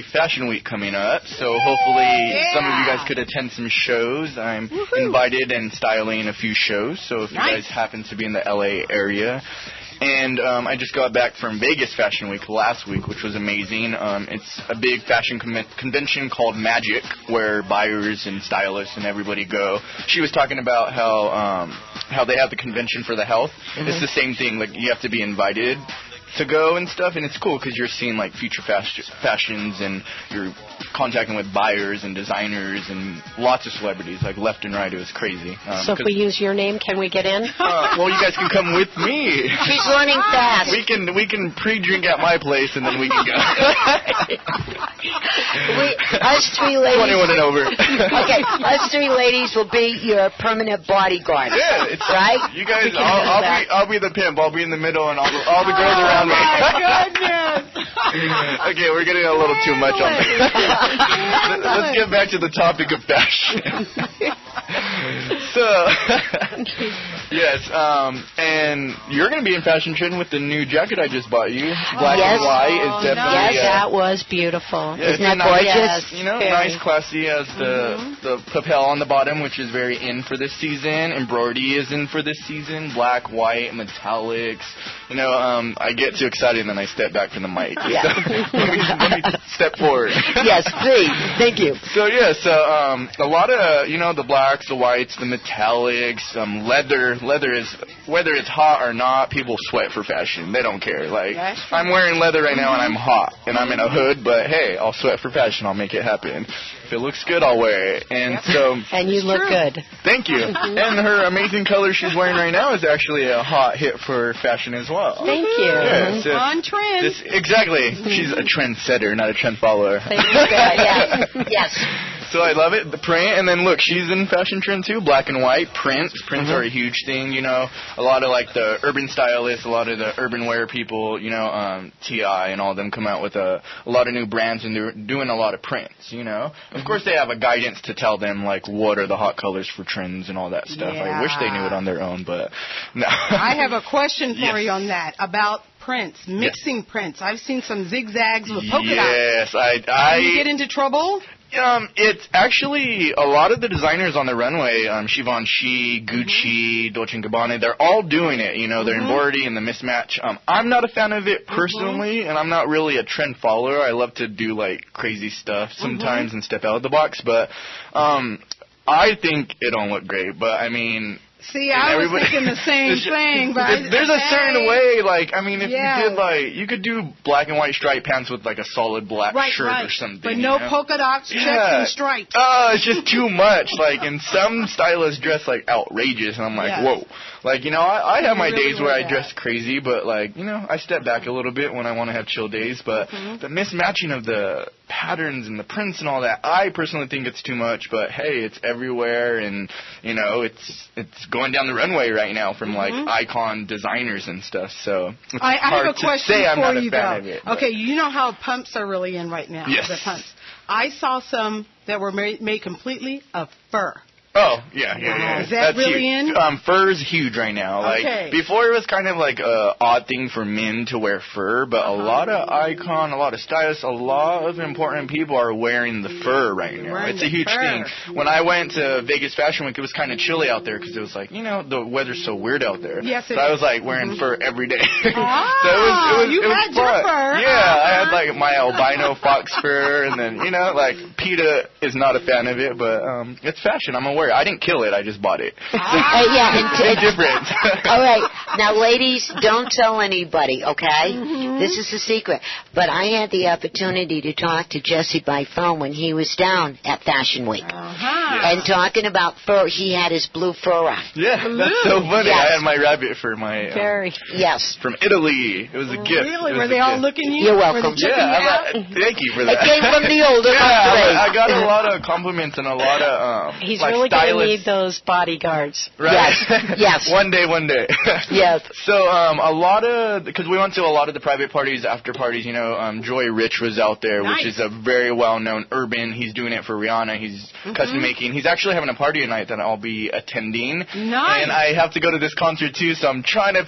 LA Fashion Week coming up, so hopefully some of you guys could attend some shows. I'm invited and styling a few shows, so if you guys happen to be in the LA area. And I just got back from Vegas Fashion Week last week, which was amazing. It's a big fashion convention called Magic, where buyers and stylists and everybody go. She was talking about how they have the convention for the health. It's the same thing. Like, you have to be invited to go and stuff, and it's cool because you're seeing like future fashions, and you're contacting with buyers and designers and lots of celebrities, like left and right. It was crazy. So if we use your name, can we get in? Well, you guys can come with me. She's running fast. We can pre-drink at my place, and then we can go. Us three ladies. 21 and over. Okay, us three ladies will be your permanent bodyguard. Yeah, it's right. You guys, I'll be the pimp. I'll be in the middle, and all the girls around. Oh, my goodness. Okay, we're getting a little too much on that. Let's get back to the topic of fashion. So, yes, and you're going to be in fashion trend with the new jacket I just bought you. Black and white is definitely... Yes, that was beautiful. Yeah, isn't that gorgeous? Yes, nice, classy. Has the lapel on the bottom, which is very in for this season. Embroidery is in for this season. Black, white, metallics. I get too excited and then I step back from the mic. Yeah. So, let me step forward. Yes, please. Thank you. So, a lot of, the blacks, the whites, the metallics, leather. Leather is, whether it's hot or not, people sweat for fashion. They don't care. Like, I'm wearing leather right now and I'm hot and I'm in a hood, but hey, I'll sweat for fashion. I'll make it happen. If it looks good, I'll wear it. And so... And you look good. Thank you. And her amazing color she's wearing right now is actually a hot hit for fashion as well. Thank you. Yeah, so on trend. Exactly. She's a trendsetter, not a trend follower. Thank you. Yeah. Yes. So I love it, the print, and then look, she's in fashion trend too, black and white, prints. Prints are a huge thing, a lot of like the urban stylists, a lot of the urban wear people, T.I. and all of them come out with a lot of new brands, and they're doing a lot of prints, Of course they have a guidance to tell them like what are the hot colors for trends and all that stuff. Yeah. I wish they knew it on their own, but no. I have a question for you on that, about prints, mixing prints. I've seen some zigzags with polka dots. Yes, I Do you get into trouble? It's actually a lot of the designers on the runway, Givenchy, Gucci, Dolce & Gabbana, they're all doing it, their embroidery and the mismatch. I'm not a fan of it personally, and I'm not really a trend follower. I love to do, like, crazy stuff sometimes and step out of the box, but I think it don't look great, but, I mean... See, I was thinking the same thing, but there's a certain way, like, I mean, if you did, like, you could do black and white striped pants with, like, a solid black shirt or something. But no polka dots, checks, and stripes. Oh, it's just too much, like, and some stylists dress, like, outrageous, and I'm like, whoa. Like, I have my days where I dress crazy, but, like, I step back a little bit when I want to have chill days, but the mismatching of the patterns and the prints and all that, I personally think it's too much, but hey, it's everywhere, and, it's going down the runway right now from, like, icon designers and stuff, so it's I hard have a question to say I'm for not a you, fan though. of it. Okay, you know how pumps are really in right now? Yes. The pumps. I saw some that were made completely of fur. Oh, yeah. Is that really huge. in? Fur is huge right now. Like, before it was kind of like a odd thing for men to wear fur, but a lot of a lot of stylists, a lot of important people are wearing the fur right now. It's a huge thing. When I went to Vegas Fashion Week, it was kind of chilly out there because it was like, the weather's so weird out there. Yes, so I was like wearing fur every day. So it was had fun. your fur. Yeah, I had like my albino fox fur, and then, like PETA is not a fan of it, but it's fashion. I'm aware. I didn't kill it. I just bought it. It's different. All right. Now, ladies, don't tell anybody, okay? This is a secret. But I had the opportunity to talk to Jesse by phone when he was down at Fashion Week. And talking about fur, he had his blue fur on. Yeah, that's so funny. Yes. I had my rabbit for my... Yes. From Italy. It was a gift. Really? Were they all looking you? You're welcome. Thank you for that. It came from the older I got a lot of compliments and a lot of He's like really going to need those bodyguards. Right? Yes. One day. Yes. So a lot of, because we went to a lot of the private parties, after parties, Joy Rich was out there, which is a very well-known urban. He's doing it for Rihanna. He's custom making. He's actually having a party tonight that I'll be attending. Nice. And I have to go to this concert too, so I'm trying to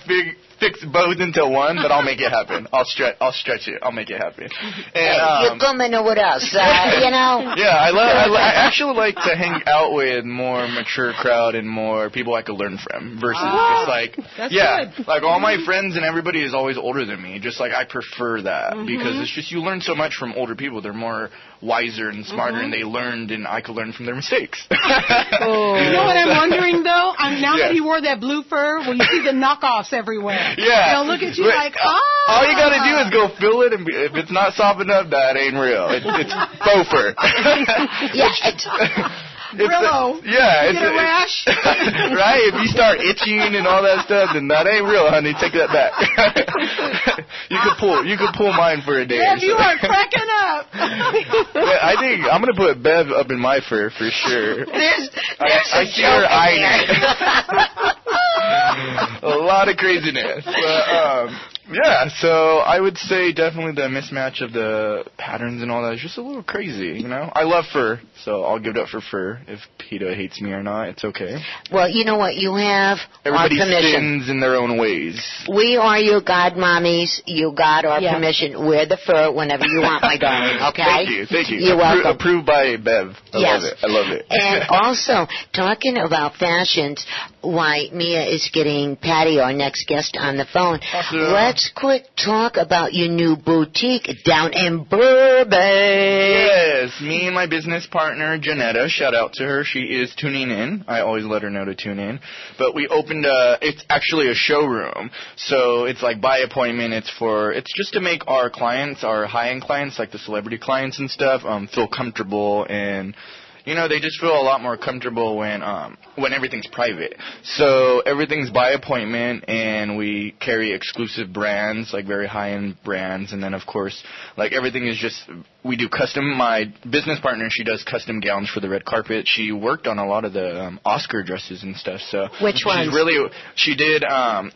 fix both into one, but I'll make it happen. I'll stretch it. I'll make it happen. And, you're coming with us, you know. Yeah, I actually like to hang out with more mature crowd and more people I could learn from versus just like, good. like all my friends and everybody is always older than me. Just like I prefer that because it's just you learn so much from older people. They're more wiser and smarter, and they learned, and I could learn from their mistakes. You know what I'm wondering though? Now that he wore that blue fur, will you see the knockoffs everywhere? Yeah. They'll look at you like, all you gotta do is go feel it, and if it's not soft enough, that ain't real. It's faux fur. Brillo. It's a rash. Right? If you start itching and all that stuff, then that ain't real, honey. Take that back. You could pull mine for a day. Bev, you are cracking up. I think I'm gonna put Bev up in my fur for sure. I see her eyeing it. A lot of craziness. But, yeah, so I would say definitely the mismatch of the patterns and all that is just a little crazy, you know? I love fur, so I'll give it up for fur. If PETA hates me or not, it's okay. Well, you know what? You have Everybody our permission. spins in their own ways. We are your godmommies. You got our permission. Wear the fur whenever you want, my darling, okay? Thank you. You're welcome. Approved by Bev. I love it. And also, talking about fashions, why Mia is getting Patty, our next guest, on the phone. Awesome. Let's quick talk about your new boutique down in Burbank. Yes, me and my business partner, Janetta, shout out to her. She is tuning in. I always let her know to tune in. But we opened it's actually a showroom. So it's like by appointment. It's just to make our clients, our high-end clients, like the celebrity clients and stuff, feel comfortable and... You know, they just feel a lot more comfortable when everything's private. So everything's by appointment, and we carry exclusive brands, like very high-end brands. And then, of course, like everything is just, we do custom. My business partner, she does custom gowns for the red carpet. She worked on a lot of the Oscar dresses and stuff. So which ones? She did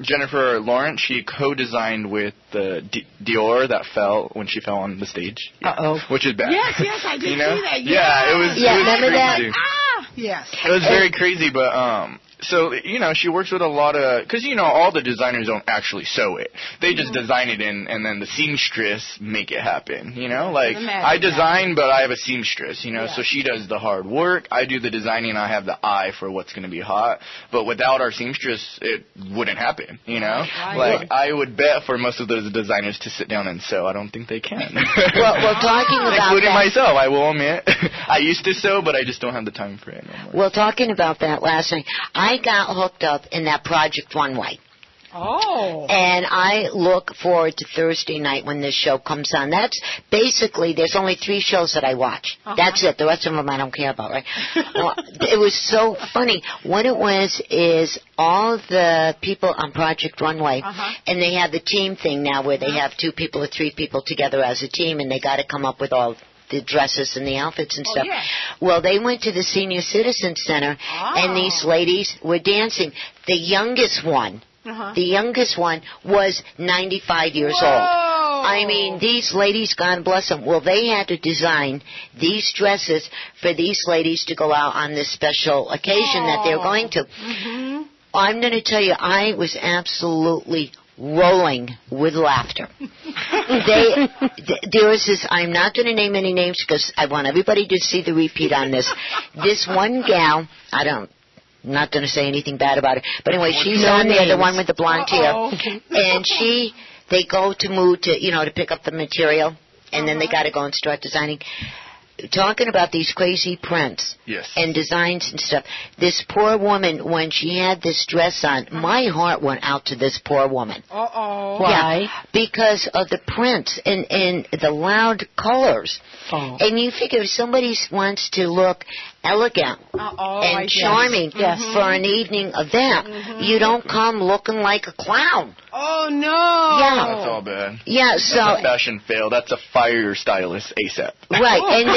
Jennifer Lawrence. She co-designed with the Dior that fell when she fell on the stage. Uh-oh. Which is bad. Yes, I did see that. Yeah, it was. Remember that? Yes. It was very crazy, but so, you know, she works with a lot of, because, you know, all the designers don't actually sew it. They just design it and then the seamstress make it happen, you know? Like, I design, but I have a seamstress, you know, so she does the hard work. I do the designing, I have the eye for what's going to be hot. But without our seamstress, it wouldn't happen, you know? Like, I would bet for most of those designers to sit down and sew. I don't think they can. Well, talking about including that, myself, I will admit. I used to sew, but I just don't have the time for it anymore. Well, talking about that last night, I got hooked up in that Project One Way. Oh. And I look forward to Thursday night when this show comes on. That's basically, there's only 3 shows that I watch. That's it. The rest of them I don't care about, right? It was so funny. What it was is all the people on Project Runway, and they have the team thing now where they have 2 people or 3 people together as a team, and they got to come up with all the dresses and the outfits and stuff. Yeah. Well, they went to the Senior Citizen Center, and these ladies were dancing. The youngest one was 95 years old. I mean, these ladies, God bless them. Well, they had to design these dresses for these ladies to go out on this special occasion that they're going to. I'm going to tell you, I was absolutely rolling with laughter. There was this, I'm not going to name any names because I want everybody to see the repeat on this. This one gal, I'm not going to say anything bad about her, but anyway, she's on there, the one with the blonde hair, and they go to pick up the material, and then they got to go and start designing. Talking about these crazy prints and designs and stuff, this poor woman, when she had this dress on, my heart went out to this poor woman. Why? Yeah, because of the prints and the loud colors. And you figure if somebody wants to look elegant and charming for an evening event, you don't come looking like a clown. Oh, no. Yeah. That's all bad. Yeah, so... That's a fashion fail. That's a fire your stylist ASAP. Right, and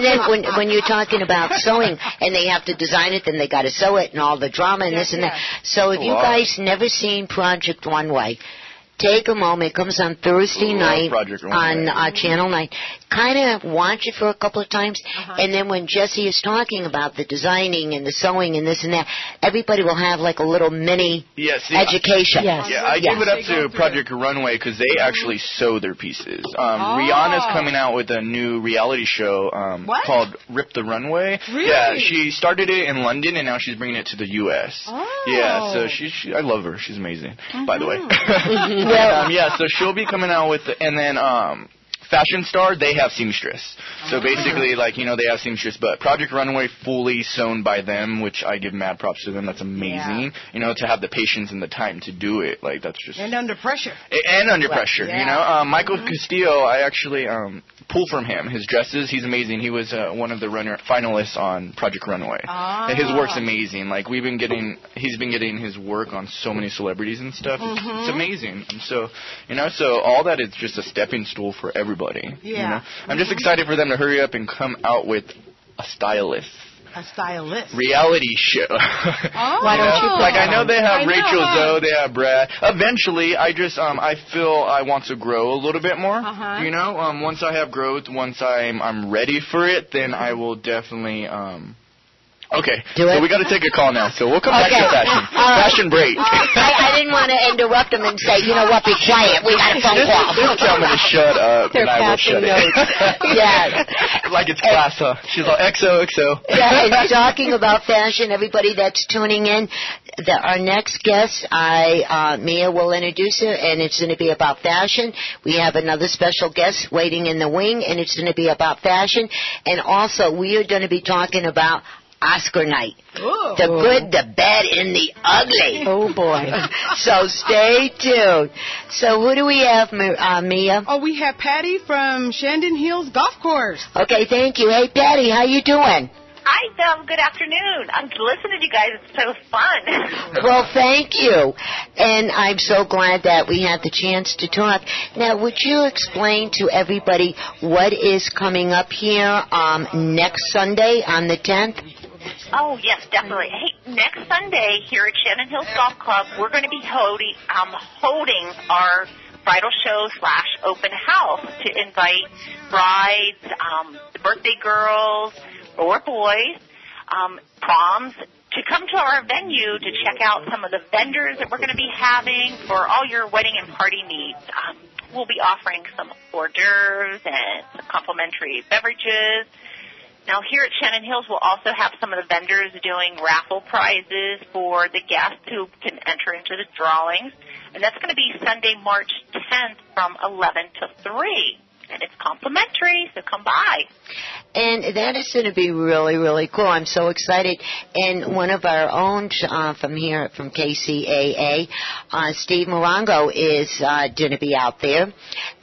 then when you're talking about sewing, and they have to design it, then they got to sew it, and all the drama and this and that. So if you guys never seen Project One Way, take a moment. It comes on Thursday night on Channel 9. Kind of watch it for a couple of times, and then when Jesse is talking about the designing and the sewing and this and that, everybody will have like a little mini education. I give it up to Project Runway because they actually sew their pieces. Rihanna's coming out with a new reality show called Rip the Runway. Really? Yeah, she started it in London, and now she's bringing it to the U.S. Yeah, so I love her. She's amazing, by the way. So she'll be coming out with, and then Fashion Star, they have seamstress. So basically, they have seamstress, but Project Runway fully sewn by them, which I give mad props to them. That's amazing. To have the patience and the time to do it, that's just... And under pressure. Michael Castillo, I actually pulled from him his dresses. He's amazing. He was one of the finalists on Project Runway. His work's amazing. He's been getting his work on so many celebrities and stuff. It's amazing. And so, so all that is just a stepping stool for everybody. I'm just excited for them to hurry up and come out with a stylist. A stylist. Reality show. Why don't you? I know they have Rachel Zoe, they have Brad. Eventually, I feel I want to grow a little bit more. Once I have growth, once I'm ready for it, then I will definitely. Okay, so we got to take a call now. So we'll come back to fashion. Fashion break. I didn't want to interrupt them and say, you know what, be quiet. We got a phone call. Just tell me to shut up, and I will shut it. Like it's class, huh? She's like, XOXO. And talking about fashion, everybody that's tuning in, our next guest, Mia will introduce her, and it's going to be about fashion. We have another special guest waiting in the wing, and it's going to be about fashion. And also, we are going to be talking about Oscar night. Ooh. The good, the bad, and the ugly. Oh, boy. So stay tuned. So who do we have, Mia? Oh, we have Patty from Shandon Hills Golf Course. Okay, thank you. Hey, Patty, how you doing? Hi, good afternoon. I'm listening to you guys. It's so fun. Well, thank you. And I'm so glad that we had the chance to talk. Now, would you explain to everybody what is coming up here next Sunday on the 10th? Oh, yes, definitely. Hey, next Sunday here at Shannon Hills Golf Club, we're going to be holding our bridal show / open house to invite brides, the birthday girls, or boys, proms, to come to our venue to check out some of the vendors that we're going to be having for all your wedding and party needs. We'll be offering some hors d'oeuvres and some complimentary beverages. Now, here at Shannon Hills, we'll also have some of the vendors doing raffle prizes for the guests who can enter into the drawings. And that's going to be Sunday, March 10th from 11 to 3. And it's complimentary, so come by. And that is going to be really, really cool. I'm so excited. And one of our own from here, from KCAA, Steve Morongo, is going to be out there.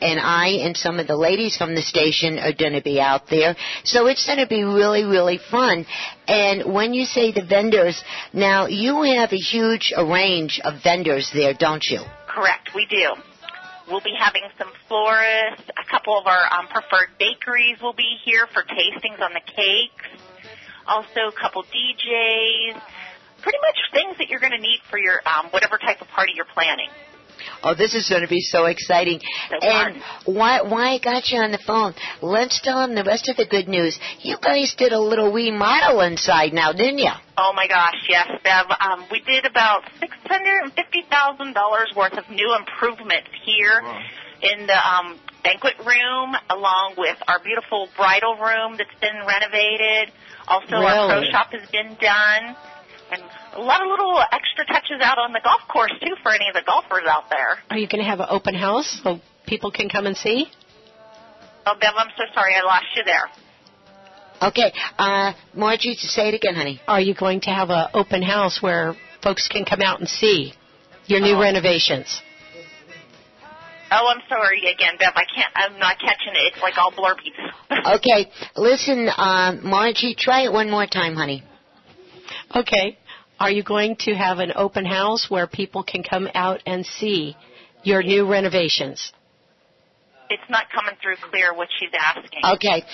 And I and some of the ladies from the station are going to be out there. So it's going to be really, really fun. And when you say the vendors, now you have a huge range of vendors there, don't you? Correct, we do. We'll be having some florists. A couple of our preferred bakeries will be here for tastings on the cakes. Also, a couple DJs. Pretty much things that you're going to need for your whatever type of party you're planning. Oh, this is going to be so exciting. So and why I got you on the phone, let's tell them the rest of the good news. You guys did a little remodel inside now, didn't you? Oh, my gosh, yes, Bev. We did about $650,000 worth of new improvements here in the banquet room, along with our beautiful bridal room that's been renovated. Also, our pro shop has been done. And a lot of little extra touches out on the golf course, too, for any of the golfers out there. Are you going to have an open house so people can come and see? Oh, Bev, I'm so sorry. I lost you there. Okay. Margie, say it again, honey. Are you going to have an open house where folks can come out and see your new renovations? Oh, I'm sorry again, Bev. I'm not catching it. It's like all blurby. Okay. Listen, Margie, try it one more time, honey. Okay. Are you going to have an open house where people can come out and see your new renovations? It's not coming through clear what she's asking. Okay.